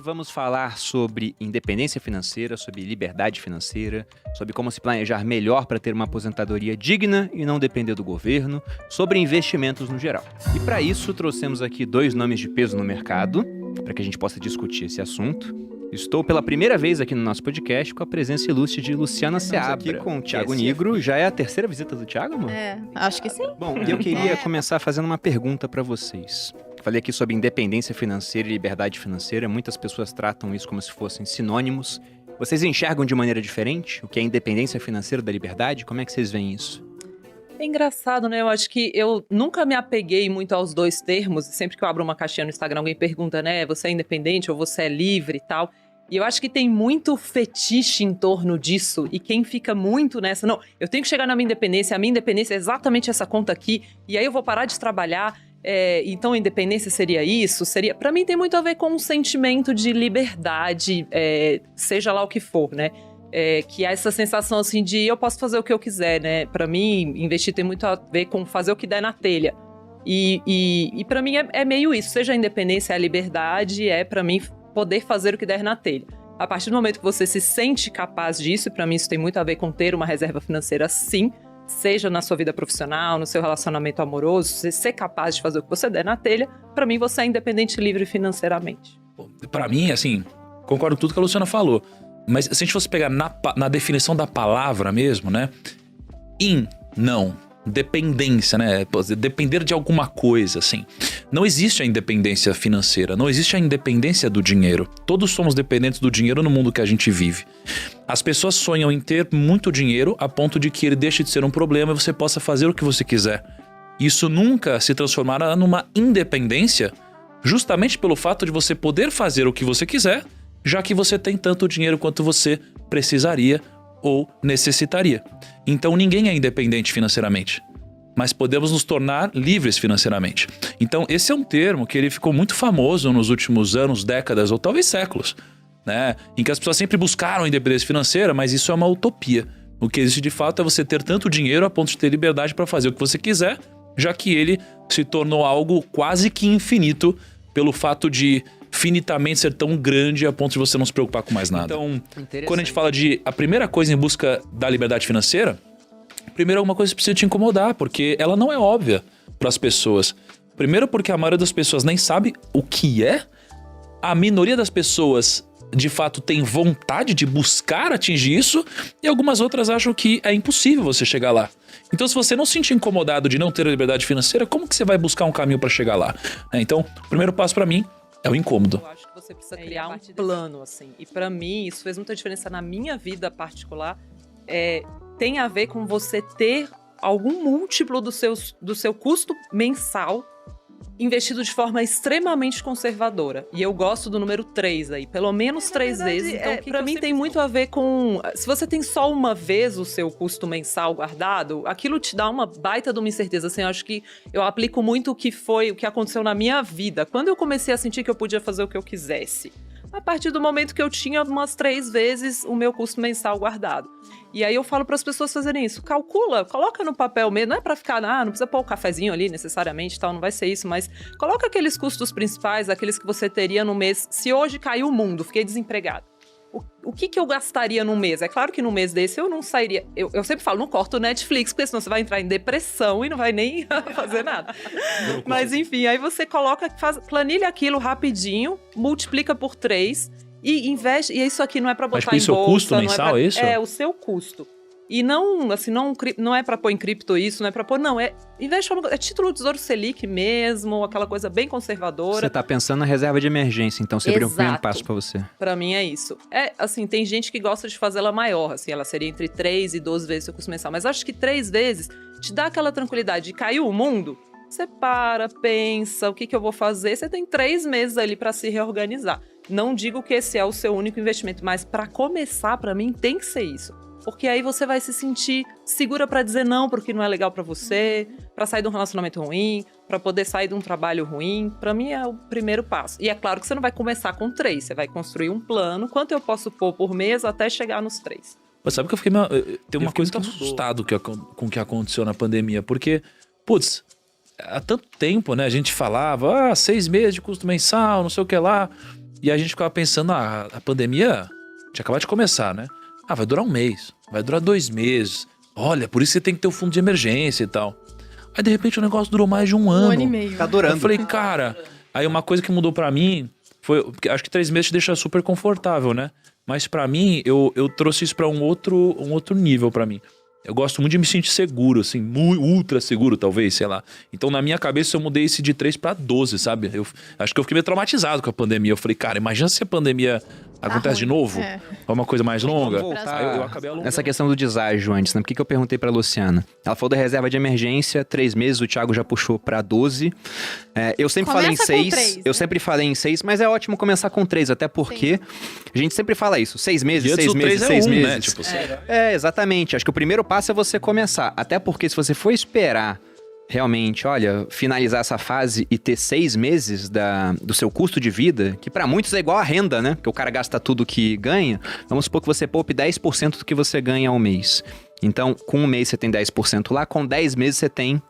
vamos falar sobre independência financeira, sobre liberdade financeira, sobre como se planejar melhor para ter uma aposentadoria digna e não depender do governo, sobre investimentos no geral. E para isso trouxemos aqui dois nomes de peso no mercado, para que a gente possa discutir esse assunto. Estou pela primeira vez aqui no nosso podcast com a presença ilustre de Luciana Seabra. Aqui com o Thiago Nigro. Já é a terceira visita do Thiago, amor? Acho que sim. Bom, e eu queria começar fazendo uma pergunta para vocês. Falei aqui sobre independência financeira e liberdade financeira. Muitas pessoas tratam isso como se fossem sinônimos. Vocês enxergam de maneira diferente o que é independência financeira da liberdade? Como é que vocês veem isso? É engraçado, né? Eu acho que eu nunca me apeguei muito aos dois termos. Sempre que eu abro uma caixinha no Instagram, alguém pergunta, né? Você é independente ou você é livre e tal. E eu acho que tem muito fetiche em torno disso. E quem fica muito nessa, não, eu tenho que chegar na minha independência. A minha independência é exatamente essa conta aqui. E aí eu vou parar de trabalhar. Então a independência seria isso? Para mim tem muito a ver com um sentimento de liberdade, seja lá o que for, né? Que há essa sensação assim de eu posso fazer o que eu quiser, né? Para mim, investir tem muito a ver com fazer o que der na telha. E para mim é meio isso, seja a independência, a liberdade, para mim poder fazer o que der na telha. A partir do momento que você se sente capaz disso, e para mim isso tem muito a ver com ter uma reserva financeira, sim, seja na sua vida profissional, no seu relacionamento amoroso, você ser capaz de fazer o que você der na telha, para mim você é independente e livre financeiramente. Para mim, assim, concordo com tudo que a Luciana falou, mas se a gente fosse pegar na definição da palavra mesmo, né? Não. Dependência, né? Depender de alguma coisa, assim. Não existe a independência financeira, não existe a independência do dinheiro. Todos somos dependentes do dinheiro no mundo que a gente vive. As pessoas sonham em ter muito dinheiro a ponto de que ele deixe de ser um problema e você possa fazer o que você quiser. Isso nunca se transformará numa independência, justamente pelo fato de você poder fazer o que você quiser, já que você tem tanto dinheiro quanto você precisaria ou necessitaria. Então ninguém é independente financeiramente, mas podemos nos tornar livres financeiramente. Então esse é um termo que ele ficou muito famoso nos últimos anos, décadas ou talvez séculos, né? Em que as pessoas sempre buscaram a independência financeira, mas isso é uma utopia. O que existe de fato é você ter tanto dinheiro a ponto de ter liberdade para fazer o que você quiser, já que ele se tornou algo quase que infinito pelo fato de finitamente ser tão grande a ponto de você não se preocupar com mais nada. Então, quando a gente fala de a primeira coisa em busca da liberdade financeira, primeiro alguma coisa precisa te incomodar, porque ela não é óbvia para as pessoas. Primeiro porque a maioria das pessoas nem sabe o que é, a minoria das pessoas de fato tem vontade de buscar atingir isso, e algumas outras acham que é impossível você chegar lá. Então, se você não se sentir incomodado de não ter a liberdade financeira, como que você vai buscar um caminho para chegar lá? Então, o primeiro passo para mim é o incômodo. Eu acho que você precisa criar um plano, assim. E pra mim, isso fez muita diferença na minha vida particular. Tem a ver com você ter algum múltiplo do seu custo mensal investido de forma extremamente conservadora. E eu gosto do número 3 aí, pelo menos 3 vezes. Então, pra mim tem muito a ver com... Se você tem só uma vez o seu custo mensal guardado, aquilo te dá uma baita de uma incerteza. Assim, eu acho que eu aplico muito o que aconteceu na minha vida. Quando eu comecei a sentir que eu podia fazer o que eu quisesse, a partir do momento que eu tinha umas 3 vezes o meu custo mensal guardado. E aí eu falo para as pessoas fazerem isso. Calcula, coloca no papel mesmo. Não é para ficar, não precisa pôr o cafezinho ali necessariamente, tal, não vai ser isso. Mas coloca aqueles custos principais, aqueles que você teria no mês. Se hoje caiu o mundo, fiquei desempregado. O que eu gastaria num mês? É claro que num mês desse eu não sairia... Eu sempre falo, não corto o Netflix, porque senão você vai entrar em depressão e não vai nem fazer nada. Mas enfim, aí você coloca, planilha aquilo rapidinho, multiplica por 3 e investe... E isso aqui não é pra botar em bolsa... Mas o custo mensal, é isso? É, o seu custo. E não, assim, não é pra pôr em cripto isso, não é pra pôr... Não, investe é título do Tesouro Selic mesmo, aquela coisa bem conservadora. Você tá pensando na reserva de emergência, então seria o primeiro passo pra você. Pra mim é isso. Assim, tem gente que gosta de fazer ela maior, assim, ela seria entre 3 e 12 vezes o seu custo mensal. Mas acho que 3 vezes te dá aquela tranquilidade de caiu o mundo, você pensa, o que eu vou fazer? Você tem 3 meses ali pra se reorganizar. Não digo que esse é o seu único investimento, mas pra começar, pra mim, tem que ser isso. Porque aí você vai se sentir segura pra dizer não porque não é legal pra você, pra sair de um relacionamento ruim, pra poder sair de um trabalho ruim. Pra mim é o primeiro passo. E é claro que você não vai começar com 3, você vai construir um plano. Quanto eu posso pôr por mês até chegar nos 3? Mas sabe que tem uma coisa que eu tô assustado com o que aconteceu na pandemia, porque, putz, há tanto tempo, né, a gente falava, 6 meses de custo mensal, não sei o que lá. E a gente ficava pensando, a pandemia tinha acabado de começar, né? Vai durar 1 mês, vai durar 2 meses. Olha, por isso você tem que ter um fundo de emergência e tal. Aí, de repente, o negócio durou mais de 1 ano. 1 ano e meio. Tá durando. Eu falei, cara... Aí, uma coisa que mudou pra mim foi... Acho que 3 meses te deixa super confortável, né? Mas pra mim, eu trouxe isso pra um outro nível pra mim. Eu gosto muito de me sentir seguro, assim, ultra seguro, talvez, sei lá. Então, na minha cabeça, eu mudei esse de 3 pra 12, sabe? Eu acho que eu fiquei meio traumatizado com a pandemia. Eu falei, cara, imagina se a pandemia acontece de novo. É uma coisa mais longa. Vamos voltar Aí eu acabei alongando. nessa questão do deságio antes, né? Por que eu perguntei pra Luciana? Ela falou da reserva de emergência, 3 meses, o Thiago já puxou pra 12. Eu sempre falei em 6. 3, eu sempre falei em 6, mas é ótimo começar com 3, até porque a gente sempre fala isso. 6 meses, 6 meses, 6 meses. Né? Tipo, Exatamente. Acho que o primeiro passo é você começar. Até porque se você for esperar realmente, olha, finalizar essa fase e ter 6 meses do seu custo de vida, que pra muitos é igual a renda, né? Porque o cara gasta tudo que ganha. Vamos supor que você poupe 10% do que você ganha ao mês. Então, com 1 mês você tem 10% lá, com 10 meses você tem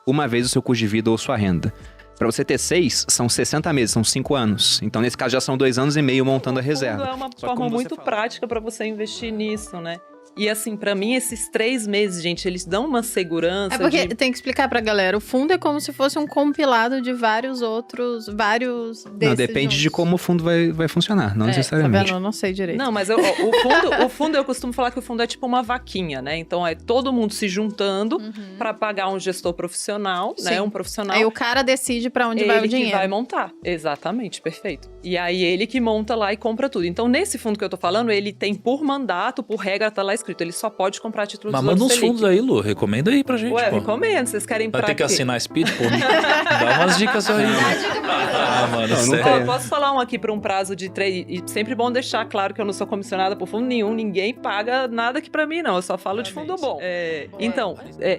uma vez o seu custo de vida ou sua renda. Pra você ter 6, são 60 meses, são 5 anos. Então, nesse caso, já são 2 anos e meio montando a reserva. É uma Só que forma como você muito fala- prática pra você investir nisso, né? E assim, pra mim, esses 3 meses, gente, eles dão uma segurança. É porque de... tem que explicar pra galera. O fundo é como se fosse um compilado de vários desses Não, depende de juntos. como o fundo vai funcionar, não Tá necessariamente. vendo? Eu não sei direito. Não, mas o fundo, eu costumo falar que o fundo é tipo uma vaquinha, né? Então é todo mundo se juntando pra pagar um gestor profissional, né? Sim. Um profissional. Aí o cara decide pra onde vai o Ele que dinheiro. vai montar. Exatamente, perfeito. E aí ele que monta lá e compra tudo. Então nesse fundo que eu tô falando, ele tem por mandato, por regra, tá lá escrito, ele só pode comprar títulos Mas do manda Tesouro uns Selic. fundos aí, Lu. Recomenda aí pra gente, Ué, pô. recomendo. Vocês querem Vai pra ter que quê? assinar Speed, pô. Dá umas dicas aí. Mano, Não sério. tem. Ó, posso falar um aqui por um prazo de 3... E sempre bom deixar claro que eu não sou comissionada por fundo nenhum. Ninguém paga nada aqui pra mim, não. Eu só falo de fundo bom. Então,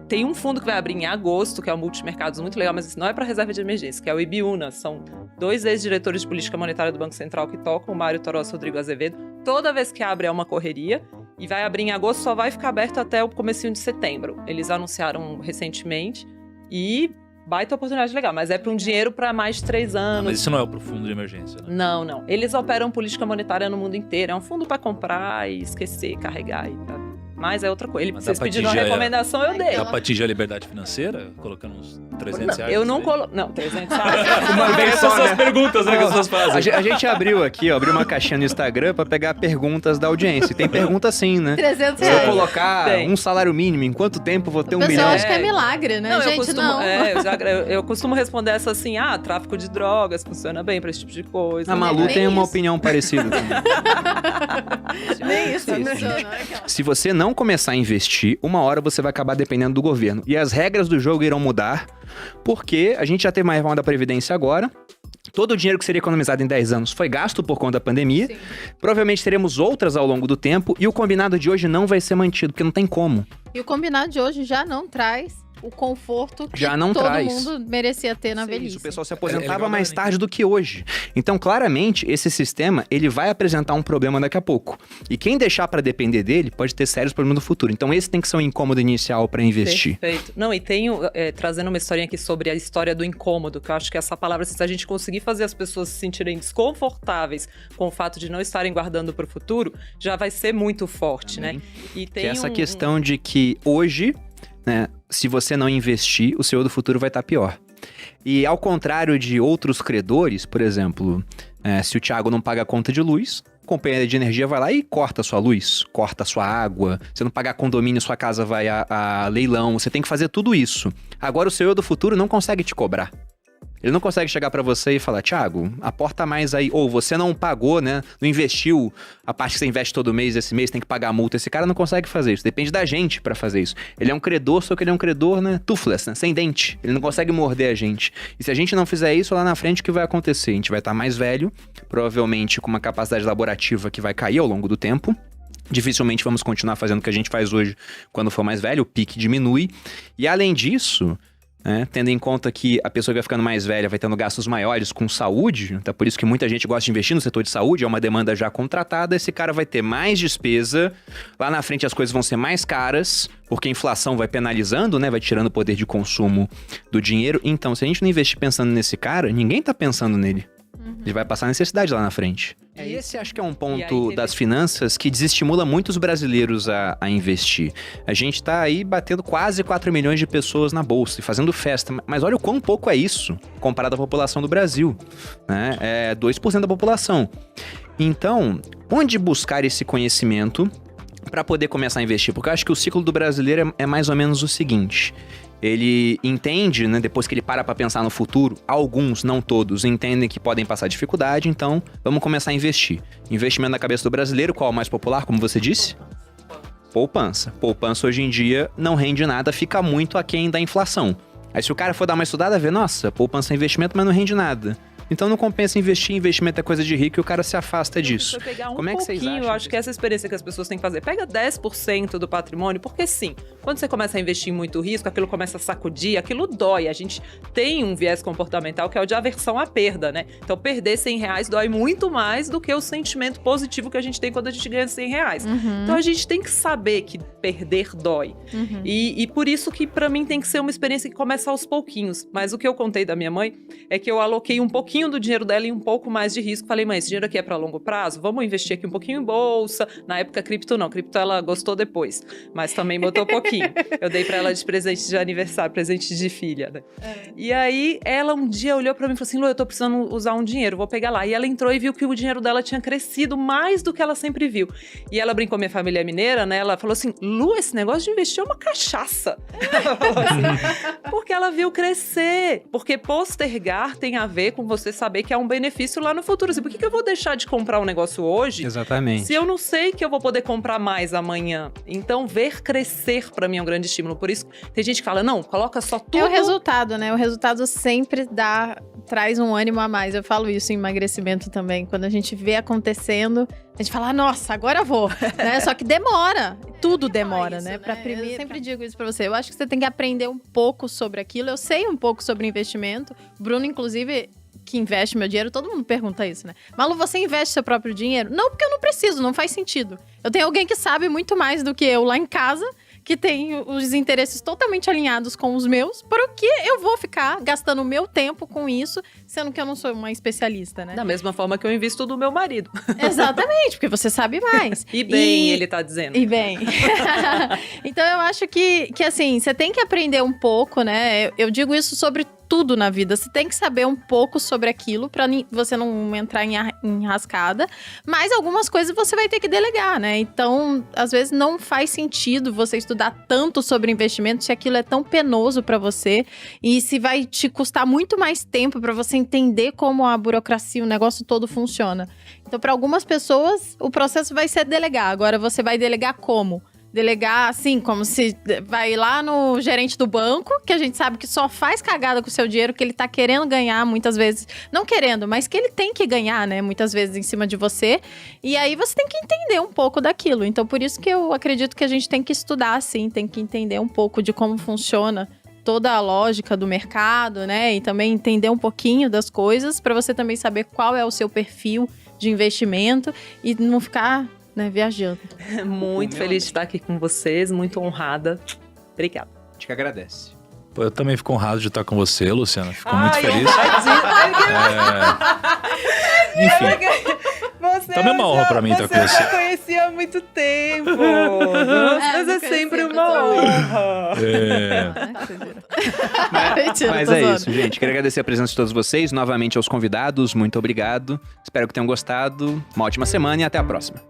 tem um fundo que vai abrir em agosto, que é o Multimercados, muito legal, mas isso não é pra reserva de emergência, que é o Ibiúna. São 2 ex-diretores de política monetária do Banco Central que tocam, o Mário Toros e Rodrigo Azevedo. Toda vez que abre é uma correria. E vai abrir em agosto, só vai ficar aberto até o comecinho de setembro. Eles anunciaram recentemente e baita oportunidade legal, mas é para um dinheiro para mais de 3 anos. Mas isso não é pro fundo de emergência, né? Não. Eles operam política monetária no mundo inteiro. É um fundo para comprar e esquecer, carregar e tal. Mas é outra coisa. Mas Vocês dá pra pediram uma atingir recomendação, eu dei. Dá pra atingir a liberdade financeira? Colocando uns 300 reais? Eu não aí? coloco... Não, 300 reais. Uma vez Essas só, são as né? perguntas, né, que as pessoas fazem. A gente abriu aqui, ó, abriu uma caixinha no Instagram pra pegar perguntas da audiência. E tem pergunta assim, né? 300 Se eu reais. colocar Tem. um salário mínimo, em quanto tempo eu vou ter O 1 pessoal milhão? acha que é milagre, né? Não, Gente, eu costumo, não. eu costumo responder essa assim, tráfico de drogas funciona bem pra esse tipo de coisa. A Malu Nem tem uma isso. opinião parecida também. Nem isso Sim, funciona. Se você não começar a investir, uma hora você vai acabar dependendo do governo. E as regras do jogo irão mudar, porque a gente já teve uma reforma da Previdência agora. Todo o dinheiro que seria economizado em 10 anos foi gasto por conta da pandemia. Sim. Provavelmente teremos outras ao longo do tempo. E o combinado de hoje não vai ser mantido, porque não tem como. E o combinado de hoje já não traz o conforto que Já não todo traz. mundo merecia ter na Sim, velhice. isso, o pessoal se É aposentava igual mais a- tarde do que hoje. Então, claramente, esse sistema, ele vai apresentar um problema daqui a pouco. E quem deixar pra depender dele, pode ter sérios problemas no futuro. Então, esse tem que ser um incômodo inicial pra investir. Perfeito. Não, e tenho, trazendo uma historinha aqui sobre a história do incômodo, que eu acho que essa palavra, se a gente conseguir fazer as pessoas se sentirem desconfortáveis com o fato de não estarem guardando pro futuro, já vai ser muito forte, Amém. né? E tem Que é essa questão de que hoje, né, se você não investir, o seu do futuro vai estar pior. E ao contrário de outros credores, por exemplo, se o Thiago não paga a conta de luz, a companhia de energia vai lá e corta a sua luz, corta a sua água. Se não pagar condomínio, sua casa vai a leilão. Você tem que fazer tudo isso. Agora o seu eu do futuro não consegue te cobrar. Ele não consegue chegar pra você e falar, Thiago, aporta mais aí. Ou você não pagou, né? Não investiu a parte que você investe todo mês, esse mês tem que pagar a multa. Esse cara não consegue fazer isso. Depende da gente pra fazer isso. Ele é um credor, só que ele é um credor, né? Toothless, né? Sem dente. Ele não consegue morder a gente. E se a gente não fizer isso, lá na frente, o que vai acontecer? A gente vai estar mais velho, provavelmente com uma capacidade laborativa que vai cair ao longo do tempo. Dificilmente vamos continuar fazendo o que a gente faz hoje quando for mais velho. O pique diminui. E além disso... tendo em conta que a pessoa que vai ficando mais velha vai tendo gastos maiores com saúde, então por isso que muita gente gosta de investir no setor de saúde, é uma demanda já contratada, esse cara vai ter mais despesa, lá na frente as coisas vão ser mais caras, porque a inflação vai penalizando, né, vai tirando o poder de consumo do dinheiro, então se a gente não investir pensando nesse cara, ninguém tá pensando nele. Ele vai passar necessidade lá na frente. É E isso. esse acho que é um ponto E aí, das finanças que desestimula muitos brasileiros a investir. A gente tá aí batendo quase 4 milhões de pessoas na bolsa e fazendo festa. Mas olha o quão pouco é isso comparado à população do Brasil, né? É 2% da população. Então, onde buscar esse conhecimento para poder começar a investir? Porque eu acho que o ciclo do brasileiro é mais ou menos o seguinte. Ele entende, né, depois que ele para pensar no futuro, alguns, não todos, entendem que podem passar dificuldade, então vamos começar a investir. Investimento na cabeça do brasileiro, qual é o mais popular, como você disse? Poupança. Poupança hoje em dia não rende nada, fica muito aquém da inflação. Aí se o cara for dar uma estudada, vê, nossa, poupança é investimento, mas não rende nada. Então não compensa investir, investimento é coisa de rico e o cara se afasta disso. Você pegar Como é que vocês pouquinho, acham eu acho que essa experiência que as pessoas têm que fazer. Pega 10% do patrimônio, porque sim, quando você começa a investir em muito risco, aquilo começa a sacudir, aquilo dói. A gente tem um viés comportamental que é o de aversão à perda, né? Então perder R$100 dói muito mais do que o sentimento positivo que a gente tem quando a gente ganha R$100. Então a gente tem que saber que perder dói. E por isso que pra mim tem que ser uma experiência que começa aos pouquinhos. Mas o que eu contei da minha mãe é que eu aloquei um pouquinho do dinheiro dela em um pouco mais de risco. Falei, mãe, esse dinheiro aqui é pra longo prazo? Vamos investir aqui um pouquinho em bolsa. Na época, cripto não. Cripto ela gostou depois. Mas também botou um pouquinho. Eu dei pra ela de presente de aniversário, presente de filha, né? E aí, ela um dia olhou pra mim e falou assim, Lu, eu tô precisando usar um dinheiro, vou pegar lá. E ela entrou e viu que o dinheiro dela tinha crescido mais do que ela sempre viu. E ela brincou, minha família é mineira, né? Ela falou assim, Lu, esse negócio de investir é uma cachaça. Ela falou assim, porque ela viu crescer. Porque postergar tem a ver com você saber que é um benefício lá no futuro. Assim, por que eu vou deixar de comprar um negócio hoje Exatamente. se eu não sei que eu vou poder comprar mais amanhã? Então, ver crescer pra mim é um grande estímulo. Por isso, tem gente que fala, não, coloca só tudo. É o resultado, né? O resultado sempre traz um ânimo a mais. Eu falo isso em emagrecimento também. Quando a gente vê acontecendo, a gente fala, nossa, agora eu vou. Né? Só que demora. Tudo demora, né? Eu sempre digo isso pra você. Eu acho que você tem que aprender um pouco sobre aquilo. Eu sei um pouco sobre investimento. O Bruno, inclusive, que investe meu dinheiro, todo mundo pergunta isso, né? Malu, você investe seu próprio dinheiro? Não, porque eu não preciso, não faz sentido. Eu tenho alguém que sabe muito mais do que eu lá em casa, que tem os interesses totalmente alinhados com os meus, por que eu vou ficar gastando o meu tempo com isso, sendo que eu não sou uma especialista, né? Da mesma forma que eu invisto do meu marido. Exatamente, porque você sabe mais. E bem, ele tá dizendo. E bem. Então eu acho que assim, você tem que aprender um pouco, né? Eu digo isso sobre tudo na vida. Você tem que saber um pouco sobre aquilo pra você não entrar em enrascada. Mas algumas coisas você vai ter que delegar, né? Então, às vezes não faz sentido você estudar tanto sobre investimento se aquilo é tão penoso pra você e se vai te custar muito mais tempo pra você entender como a burocracia, o negócio todo funciona. Então, pra algumas pessoas, o processo vai ser delegar. Agora, você vai delegar como? Delegar, assim, como se vai lá no gerente do banco, que a gente sabe que só faz cagada com o seu dinheiro, que ele tá querendo ganhar, muitas vezes, não querendo, mas que ele tem que ganhar, né, muitas vezes em cima de você, e aí você tem que entender um pouco daquilo. Então, por isso que eu acredito que a gente tem que estudar, assim, tem que entender um pouco de como funciona toda a lógica do mercado, né, e também entender um pouquinho das coisas, para você também saber qual é o seu perfil de investimento e não ficar, né, viajando. Muito feliz de estar aqui com vocês, muito honrada. Obrigada. A gente que agradece. Pô, eu também fico honrado de estar com você, Luciana. Fico muito feliz. Enfim. Você Também é uma honra pra mim estar com você. Eu conheci há muito tempo. Mas é sempre uma honra. Mas é isso, gente. Quero agradecer a presença de todos vocês. Novamente aos convidados, muito obrigado. Espero que tenham gostado. Uma ótima semana e até a próxima.